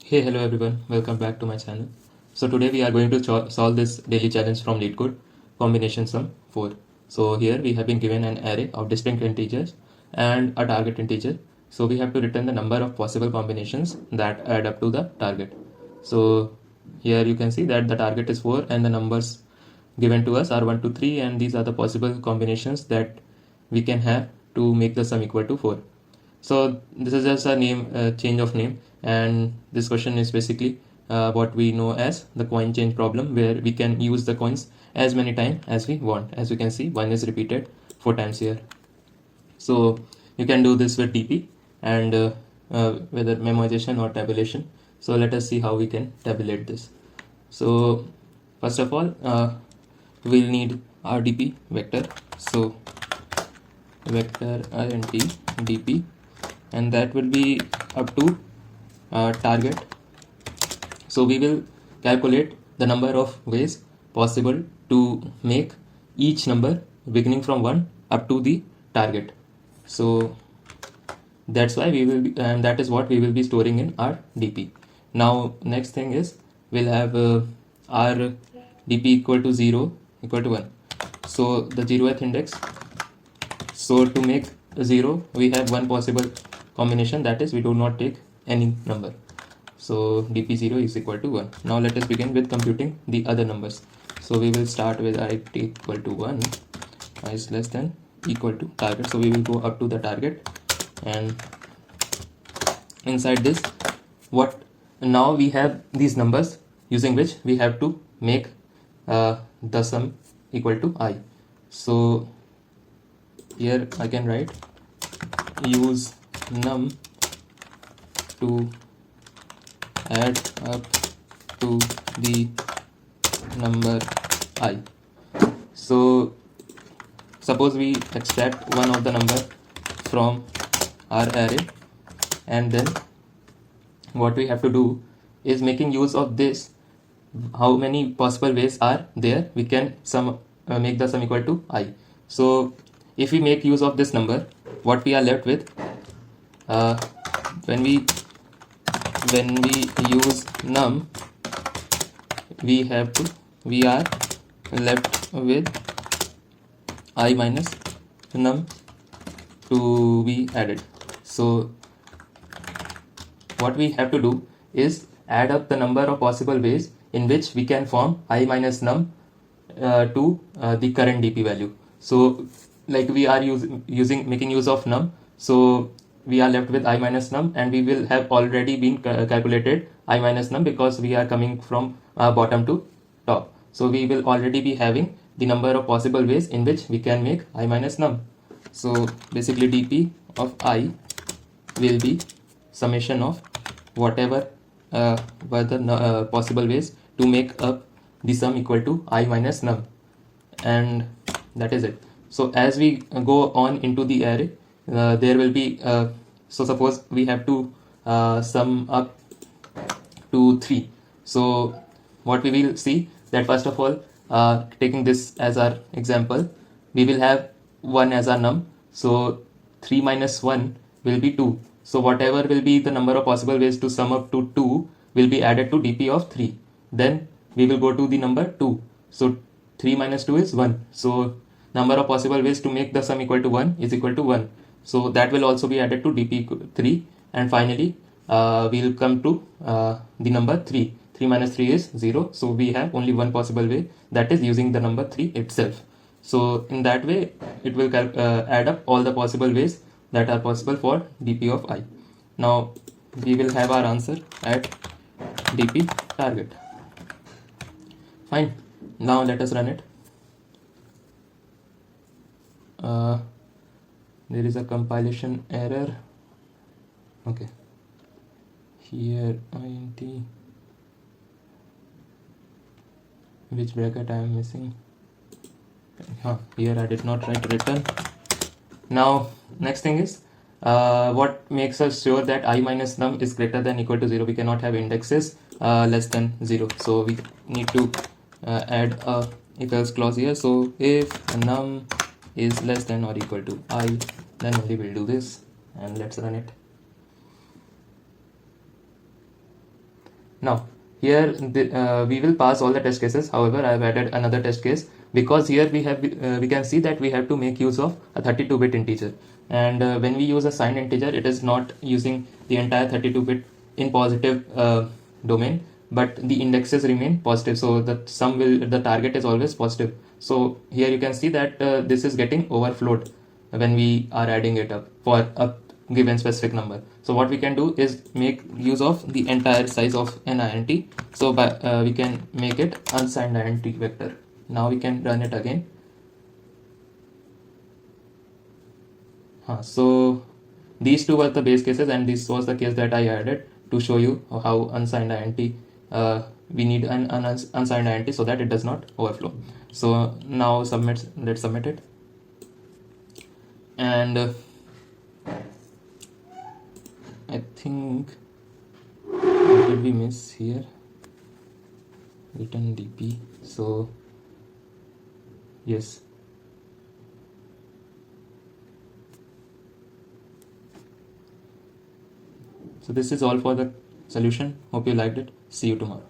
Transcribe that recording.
Hey, hello everyone, welcome back to my channel. So today we are going to solve this daily challenge from LeetCode, combination sum 4. So here we have been given an array of distinct integers and a target integer. So we have to return the number of possible combinations that add up to the target. So here you can see that the target is 4 and the numbers given to us are 1, 2, 3, and these are the possible combinations that we can have to make the sum equal to 4. So this is just a change of name, and this question is basically what we know as the coin change problem, where we can use the coins as many times as we want. As you can see, 1 is repeated 4 times here. So you can do this with TP and whether memoization or tabulation. So let us see how we can tabulate this. So first of all, we'll need our DP vector. So vector int dp, and that will be up to target. So we will calculate the number of ways possible to make each number beginning from 1 up to the target. So that's why we will be, and that is what we will be storing in our DP. Now next thing is we'll have our DP equal to 0 equal to 1. So the 0th index. So to make 0, we have one possible combination, that is we do not take any number. So dp0 is equal to 1. Now let us begin with computing the other numbers. So we will start with I equal to 1, I is less than equal to target. So we will go up to the target, and inside this, now we have these numbers using which we have to make the sum equal to I. So here I can write use num to add up to the number I. So suppose we extract one of the number from our array, and then what we have to do is making use of this. How many possible ways are there? We can make the sum equal to I. So if we make use of this number, what we are left with when we use num, we are left with I minus num to be added. So what we have to do is add up the number of possible ways in which we can form I minus num to the current DP value. So like we are making use of num, so we are left with I minus num, and we will have already been calculated I minus num because we are coming from bottom to top. So we will already be having the number of possible ways in which we can make I minus num. So basically dp of I will be summation of whatever were the possible ways to make up the sum equal to I minus num, and that is it. So as we go on into the array, there will be so suppose we have to sum up to 3. So what we will see that first of all, taking this as our example, we will have 1 as our num. So 3 minus 1 will be 2. So whatever will be the number of possible ways to sum up to 2 will be added to dp of 3. Then we will go to the number 2. So 3 minus 2 is 1. So number of possible ways to make the sum equal to 1 is equal to 1. So that will also be added to dp 3, and finally we will come to the number 3. 3 minus 3 is 0. So we have only one possible way, that is using the number 3 itself. So in that way it will add up all the possible ways that are possible for dp of I. Now we will have our answer at dp target. Fine. Now let us run it. There is a compilation error. Okay, here int, which bracket I am missing? Here I did not write return. Now next thing is what makes us sure that I minus num is greater than equal to 0. We cannot have indexes less than 0, so we need to add a if else clause here. So if num is less than or equal to I, then only we'll do this, and let's run it. Now here we will pass all the test cases. However, I have added another test case because here we can see that we have to make use of a 32-bit integer, and when we use a signed integer, it is not using the entire 32-bit in positive domain, but the indexes remain positive, so the target is always positive. So here you can see that this is getting overflowed when we are adding it up for a given specific number. So what we can do is make use of the entire size of an int. So we can make it unsigned int vector. Now we can run it again. So these two were the base cases, and this was the case that I added to show you how unsigned int we need an unsigned int so that it does not overflow. So now let's submit it. And I think what did we miss here? Return dp. So yes. So this is all for the solution. Hope you liked it. See you tomorrow.